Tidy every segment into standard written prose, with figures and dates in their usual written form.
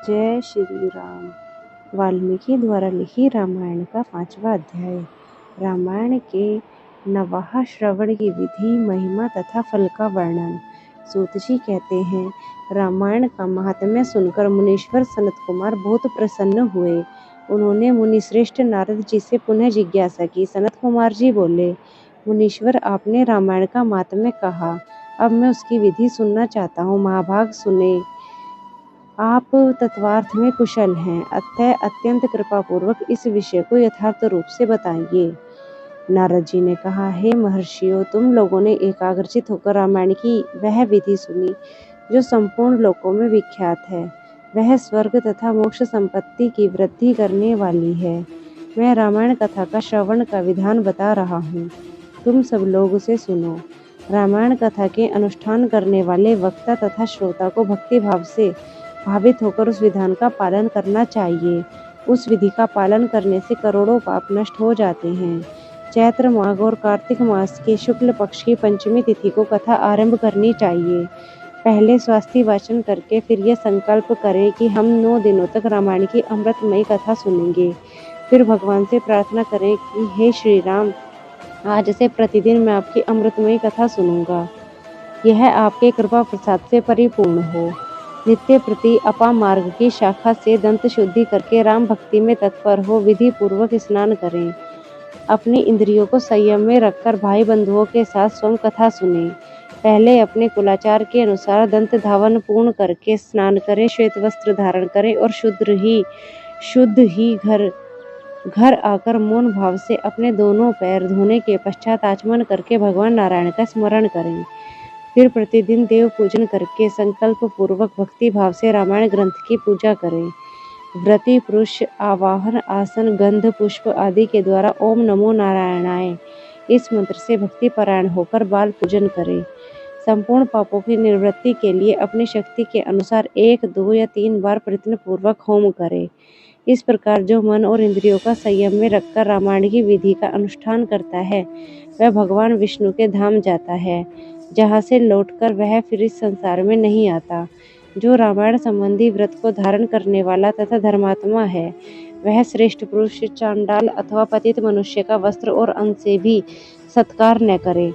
जय श्री राम। वाल्मीकि द्वारा लिखी रामायण का 5वां अध्याय। रामायण के नवाह श्रवण की विधि, महिमा तथा फल का वर्णन। सूत जी कहते हैं, रामायण का महात्म्य सुनकर मुनीश्वर सनत कुमार बहुत प्रसन्न हुए। उन्होंने मुनिश्रेष्ठ नारद जी से पुनः जिज्ञासा की। सनत कुमार जी बोले, मुनीश्वर, आपने रामायण का महात्म्य कहा, अब मैं उसकी विधि सुनना चाहता हूँ। महाभाग सुने। आप तत्वार्थ में कुशल हैं, अतः अत्यंत कृपापूर्वक इस विषय को यथार्थ रूप से बताइए। नारद जी ने कहा, हे महर्षियों, तुम लोगों ने एकाग्रचित होकर रामायण की वह विधि सुनी जो संपूर्ण लोकों में विख्यात है। वह स्वर्ग तथा मोक्ष संपत्ति की वृद्धि करने वाली है। मैं रामायण कथा का श्रवण का विधान बता रहा हूँ, तुम सब लोग उसे सुनो। रामायण कथा के अनुष्ठान करने वाले वक्ता तथा श्रोता को भक्ति भाव से भावित होकर उस विधान का पालन करना चाहिए। उस विधि का पालन करने से करोड़ों पाप नष्ट हो जाते हैं। चैत्र माघ और कार्तिक मास के शुक्ल पक्ष की पंचमी तिथि को कथा आरंभ करनी चाहिए। पहले स्वास्थ्य वाचन करके फिर यह संकल्प करें कि हम 9 दिनों तक रामायण की अमृतमयी कथा सुनेंगे। फिर भगवान से प्रार्थना करें कि हे श्री राम, आज से प्रतिदिन मैं आपकी अमृतमयी कथा सुनूंगा। यह आपके कृपा प्रसाद से परिपूर्ण हो। नित्य प्रति अपा मार्ग की शाखा से दंत शुद्धि करके राम भक्ति में तत्पर हो विधि पूर्वक स्नान करें। अपनी इंद्रियों को संयम में रखकर भाई बंधुओं के साथ स्वयं कथा सुने। पहले अपने कुलाचार के अनुसार दंत धावन पूर्ण करके स्नान करें, श्वेत वस्त्र धारण करें और शुद्ध ही घर आकर मौन भाव से अपने दोनों पैर धोने के पश्चात आचमन करके भगवान नारायण का स्मरण करें। फिर प्रतिदिन देव पूजन करके संकल्प पूर्वक भक्ति भाव से रामायण ग्रंथ की पूजा करें। व्रती पुरुष आवाहन, आसन, गंध, पुष्प आदि के द्वारा ओम नमो नारायणाय इस मंत्र से भक्ति परायण होकर बाल पूजन करें। संपूर्ण पापों की निवृत्ति के लिए अपनी शक्ति के अनुसार 1, 2 या 3 बार प्रयत्न पूर्वक होम करें। इस प्रकार जो मन और इंद्रियों का संयम में रखकर रामायण की विधि का अनुष्ठान करता है, वह भगवान विष्णु के धाम जाता है, जहाँ से लौटकर वह फिर इस संसार में नहीं आता। जो रामायण संबंधी व्रत को धारण करने वाला तथा धर्मात्मा है, वह श्रेष्ठ पुरुष चांडाल अथवा पतित मनुष्य का वस्त्र और अन्न से भी सत्कार न करे।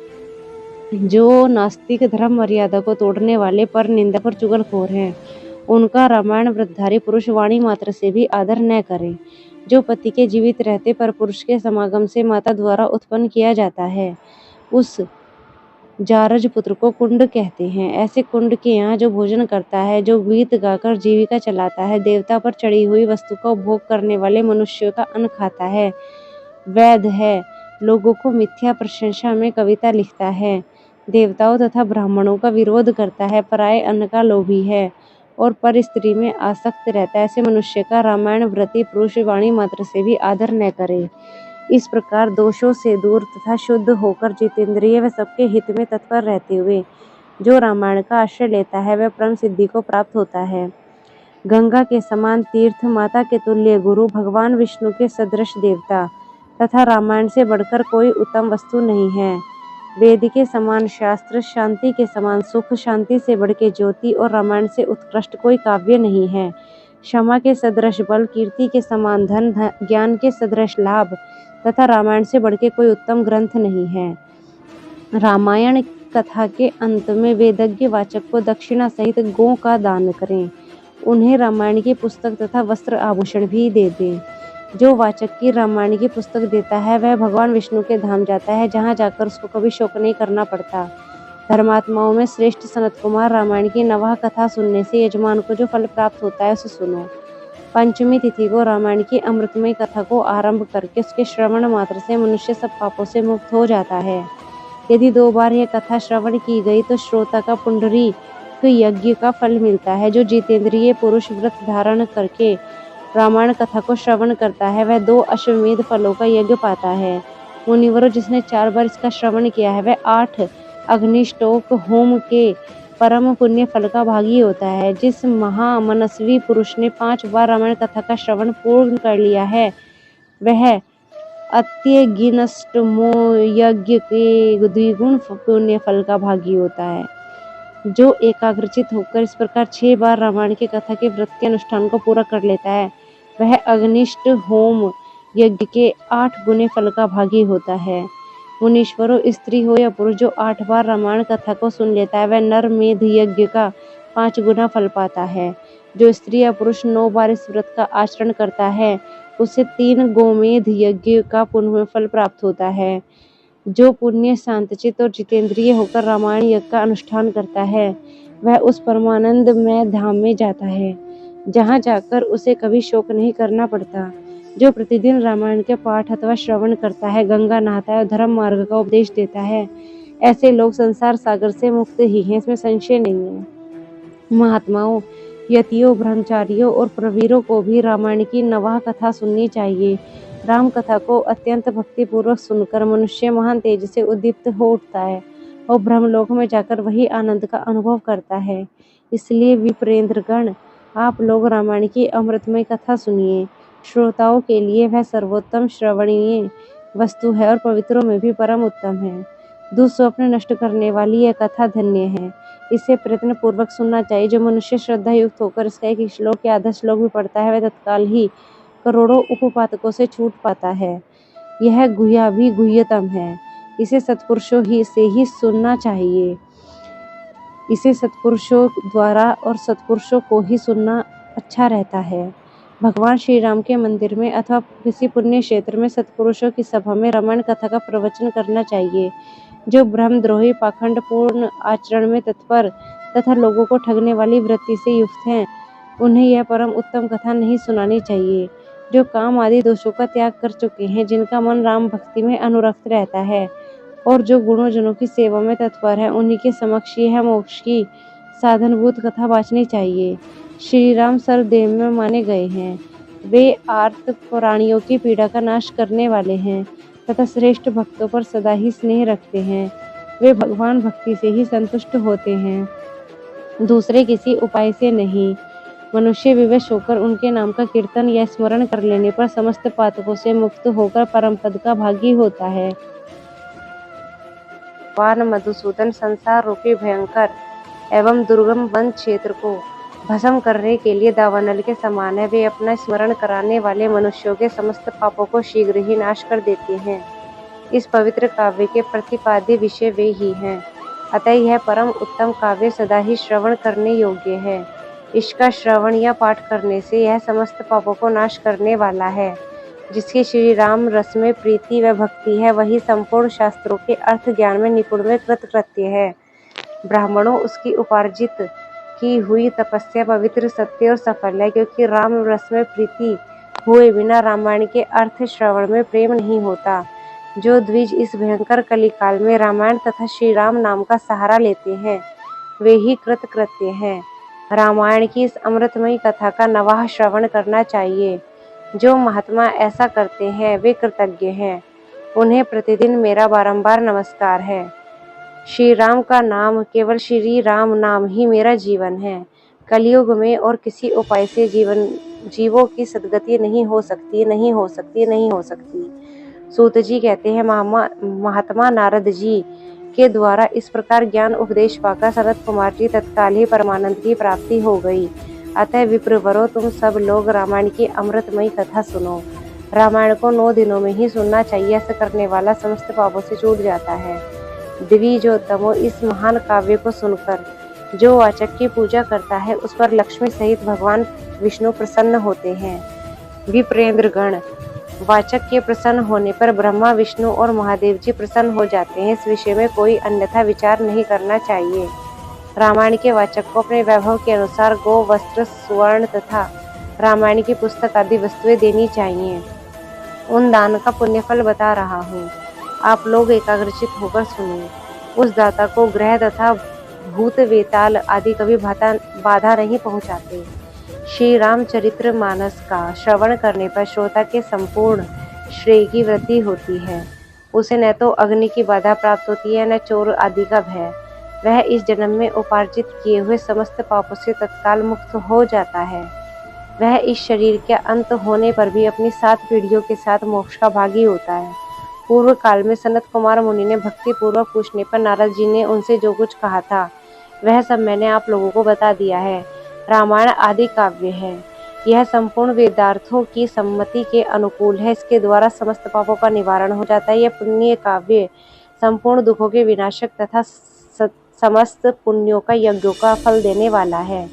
जो नास्तिक धर्म मर्यादा को तोड़ने वाले, पर निंदक और चुगलखोर हैं, उनका रामायण व्रतधारी पुरुष वाणी मात्र से भी आदर न करे। जो पति के जीवित रहते पर पुरुष के समागम से माता द्वारा उत्पन्न किया जाता है, उस जारज पुत्र को कुंड कहते हैं। ऐसे कुंड के यहाँ जो भोजन करता है, जो गीत गाकर जीविका चलाता है, देवता पर चढ़ी हुई वस्तु का उपभोग करने वाले मनुष्यों का अन्न खाता है, वैध है, लोगों को मिथ्या प्रशंसा में कविता लिखता है, देवताओं तथा ब्राह्मणों का विरोध करता है, पराये अन्न का लोभी है और पर स्त्री में आसक्त रहता है, ऐसे मनुष्य का रामायण व्रती पुरुष वाणी मात्र से भी आदर न करे। इस प्रकार दोषों से दूर तथा शुद्ध होकर जितेंद्रिय व सबके हित में तत्पर रहते हुए जो रामायण का आश्रय लेता है, वह परम सिद्धि को प्राप्त होता है। गंगा के समान तीर्थ, माता के तुल्य गुरु, भगवान विष्णु के सदृश देवता तथा रामायण से बढ़कर कोई उत्तम वस्तु नहीं है। वेद के समान शास्त्र, शांति के समान सुख, शांति से बढ़ के ज्योति और रामायण से उत्कृष्ट कोई काव्य नहीं है। क्षमा के सदृश बल, कीर्ति के समान धन, ज्ञान के सदृश लाभ तथा रामायण से बढ़ के कोई उत्तम ग्रंथ नहीं है। रामायण कथा के अंत में वेदज्ञ वाचक को दक्षिणा सहित गौ का दान करें। उन्हें रामायण की पुस्तक तथा वस्त्र आभूषण भी दे दें। जो वाचक की रामायण की पुस्तक देता है, वह भगवान विष्णु के धाम जाता है, जहाँ जाकर उसको कभी शोक नहीं करना पड़ता। धर्मात्माओं में श्रेष्ठ सनत कुमार, रामायण की नवाह कथा सुनने से यजमान को जो फल प्राप्त होता है, उसे सुनो। पंचमी तिथि को रामायण की अमृतमयी कथा को आरंभ करके उसके श्रवण मात्र से मनुष्य सब पापों से मुक्त हो जाता है। यदि 2 बार यह कथा श्रवण की गई तो श्रोता का पुंडरीक यज्ञ का फल मिलता है। जो जितेंद्रिय पुरुष व्रत धारण करके रामायण कथा को श्रवण करता है, वह 2 अश्वमेध फलों का यज्ञ पाता है। मुनिवरों, जिसने 4 बार इसका श्रवण किया है, वह 8 अग्निष्टोक होम के परम पुण्य फल का भागी होता है। जिस महामनस्वी पुरुष ने 5 बार रामायण कथा का श्रवण पूर्ण कर लिया है, वह अत्यगिनष्टमो यज्ञ के द्विगुण पुण्य फल का भागी होता है। जो एकाग्रचित होकर इस प्रकार 6 बार रामायण की कथा के व्रत के अनुष्ठान को पूरा कर लेता है, वह अग्निष्ट होम यज्ञ के 8 गुने फल का भागी होता है। मुनीश्वरों, स्त्री हो या पुरुष, जो 8 बार रामायण कथा को सुन लेता है, वह नर मेध यज्ञ का 5 गुना फल पाता है। जो स्त्री या पुरुष 9 बार इस व्रत का आचरण करता है, उसे 3 गोमेध यज्ञ का पुण्य फल प्राप्त होता है। जो पुण्य, शांतचित्त और जितेंद्रिय होकर रामायण यज्ञ का अनुष्ठान करता है, वह उस परमानंदमय धाम में जाता है, जहाँ जाकर उसे कभी शोक नहीं करना पड़ता। जो प्रतिदिन रामायण के पाठ अथवा श्रवण करता है, गंगा नहाता है और धर्म मार्ग का उपदेश देता है, ऐसे लोग संसार सागर से मुक्त ही हैं, इसमें संशय नहीं है। महात्माओं, यतियों, ब्रह्मचारियों और प्रवीरों को भी रामायण की नवाह कथा सुननी चाहिए। राम कथा को अत्यंत भक्तिपूर्वक सुनकर मनुष्य महान तेज से उद्दीप्त हो उठता है और ब्रह्मलोक में जाकर वही आनंद का अनुभव करता है। इसलिए विप्रेंद्रगण, आप लोग रामायण की अमृतमय कथा सुनिए। श्रोताओं के लिए वह सर्वोत्तम श्रवणीय वस्तु है और पवित्रों में भी परम उत्तम है। दुस्वप्न नष्ट करने वाली यह कथा धन्य है। इसे प्रयत्न पूर्वक सुनना चाहिए। जो मनुष्य श्रद्धा युक्त होकर इसका एक श्लोक या आधा श्लोक भी पढ़ता है, वह तत्काल ही करोड़ों उपपातकों से छूट पाता है। यह गुह्या भी गुह्यतम है। इसे सत्पुरुषों से ही सुनना चाहिए। इसे सत्पुरुषों द्वारा और सत्पुरुषों को ही सुनना अच्छा रहता है। भगवान श्री राम के मंदिर में अथवा किसी पुण्य क्षेत्र में सत्पुरुषों की सभा में रामायण कथा का प्रवचन करना चाहिए। जो ब्रह्मद्रोही, पाखंड पूर्ण आचरण में तत्पर तथा लोगों को ठगने वाली वृत्ति से युक्त हैं, उन्हें यह परम उत्तम कथा नहीं सुनानी चाहिए। जो काम आदि दोषों का त्याग कर चुके हैं, जिनका मन राम भक्ति में अनुरक्त रहता है और जो गुणों की सेवा में तत्पर है, उन्हीं के समक्ष यह मोक्ष की साधनभूत कथा वाचनी चाहिए। श्री राम सर्वदेव में माने गए हैं। वे आर्त प्राणियों की पीड़ा का नाश करने वाले हैं तथा श्रेष्ठ भक्तों पर सदा ही स्नेह रखते हैं। वे भगवान भक्ति से ही संतुष्ट होते हैं, दूसरे किसी उपाय से नहीं। मनुष्य विवश होकर उनके नाम का कीर्तन या स्मरण कर लेने पर समस्त पातकों से मुक्त होकर परम पद का भागी होता है। भगवान मधुसूदन संसार रूपी भयंकर एवं दुर्गम वन क्षेत्र को भस्म करने के लिए दावानल के समान है। वे अपना स्मरण कराने वाले मनुष्यों के समस्त पापों को शीघ्र ही नाश कर देते हैं। इस पवित्र काव्य के प्रतिपाद्य विषय वे ही हैं। अतः यह परम उत्तम काव्य सदा ही श्रवण करने योग्य है। इसका श्रवण या पाठ करने से यह समस्त पापों को नाश करने वाला है। जिसकी श्री राम रस में प्रीति व भक्ति है, वही संपूर्ण शास्त्रों के अर्थ ज्ञान में निपुण व कृतकृत्य है। ब्राह्मणों, उसकी उपार्जित की हुई तपस्या पवित्र, सत्य और सफल है, क्योंकि राम रस में प्रीति हुए बिना रामायण के अर्थ श्रवण में प्रेम नहीं होता। जो द्विज इस भयंकर कलिकाल में रामायण तथा श्री राम नाम का सहारा लेते हैं, वे ही कृतकृत्य हैं। रामायण की इस अमृतमयी कथा का नवाह श्रवण करना चाहिए। जो महात्मा ऐसा करते हैं, वे कृतज्ञ हैं। उन्हें प्रतिदिन मेरा बारंबार नमस्कार है। श्री राम का नाम, केवल श्री राम नाम ही मेरा जीवन है। कलयुग में और किसी उपाय से जीवों की सद्गति नहीं हो सकती। सूत जी कहते हैं, महात्मा नारद जी के द्वारा इस प्रकार ज्ञान उपदेश पाकर सनत कुमार जी तत्काल ही परमानंद की प्राप्ति हो गई। अतः विप्रवरों, तुम सब लोग रामायण की अमृतमयी कथा सुनो। रामायण को 9 दिनों में ही सुनना चाहिए। ऐसा करने वाला समस्त पापों से छूट जाता है। द्विजोत्तमों, इस महान काव्य को सुनकर जो वाचक की पूजा करता है, उस पर लक्ष्मी सहित भगवान विष्णु प्रसन्न होते हैं। विप्रेंद्रगण, वाचक के प्रसन्न होने पर ब्रह्मा, विष्णु और महादेव जी प्रसन्न हो जाते हैं। इस विषय में कोई अन्यथा विचार नहीं करना चाहिए। रामायण के वाचक को अपने वैभव के अनुसार गो, वस्त्र, सुवर्ण तथा रामायण की पुस्तक आदि वस्तुएं देनी चाहिए। उन दान का पुण्यफल बता रहा हूँ, आप लोग एकाग्रचित होकर सुनिए। उस दाता को ग्रह तथा भूत वेताल आदि कभी बाधा नहीं पहुँचाते। श्री रामचरित्र मानस का श्रवण करने पर श्रोता के संपूर्ण श्रेय की वृद्धि होती है। उसे न तो अग्नि की बाधा प्राप्त होती है, न चोर आदि का भय। वह इस जन्म में उपार्जित किए हुए समस्त पापों से तत्काल मुक्त हो जाता है। वह इस शरीर के अंत होने पर भी अपनी 7 पीढ़ियों के साथ मोक्ष का भागी होता है। पूर्व काल में सनत कुमार मुनि ने भक्ति पूर्वक पूछने पर नारद जी ने उनसे जो कुछ कहा था, वह सब मैंने आप लोगों को बता दिया है। रामायण आदि काव्य है। यह संपूर्ण वेदार्थों की सम्मति के अनुकूल है। इसके द्वारा समस्त पापों का निवारण हो जाता है। यह पुण्य काव्य संपूर्ण दुखों के विनाशक तथा समस्त पुण्यों का यज्ञों का फल देने वाला है।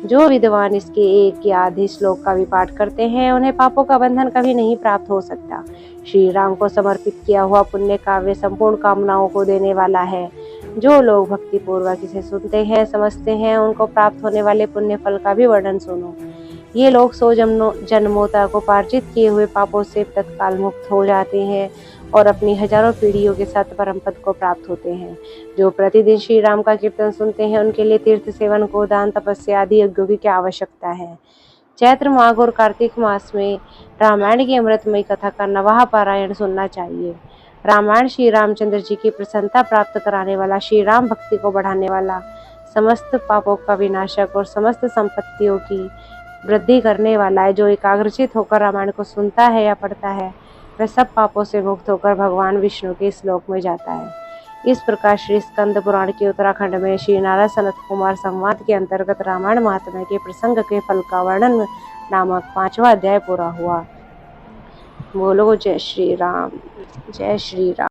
जो विद्वान इसके एक या आधे श्लोक का भी पाठ करते हैं उन्हें पापों का बंधन कभी नहीं प्राप्त हो सकता। श्री राम को समर्पित किया हुआ पुण्य काव्य संपूर्ण कामनाओं को देने वाला है। जो लोग भक्ति पूर्वक इसे सुनते हैं समझते हैं उनको प्राप्त होने वाले पुण्य फल का भी वर्णन सुनो। ये लोग 100 जन्मों तक उपार्जित किए हुए पापों से तत्काल मुक्त हो जाते हैं और अपनी हजारों पीढ़ियों के साथ परम पद को प्राप्त होते हैं। जो प्रतिदिन श्री राम का कीर्तन सुनते हैं उनके लिए तीर्थ सेवन गोदान तपस्या आदि यज्ञों की क्या आवश्यकता है। चैत्र माघ और कार्तिक मास में रामायण की अमृतमयी कथा का नवाह पारायण सुनना चाहिए। रामायण श्री रामचंद्र जी की प्रसन्नता प्राप्त कराने वाला, श्री राम भक्ति को बढ़ाने वाला, समस्त पापों का विनाशक और समस्त संपत्तियों की वृद्धि करने वाला है। जो एकाग्रचित होकर रामायण को सुनता है या पढ़ता है वह सब पापों से मुक्त होकर भगवान विष्णु के श्लोक में जाता है। इस प्रकार श्री स्कंद पुराण के उत्तराखंड में श्री नारद सनत कुमार संवाद के अंतर्गत रामायण महात्म्य के प्रसंग के फल का वर्णन नामक 5वां अध्याय पूरा हुआ। बोलो जय श्री राम, जय श्री राम।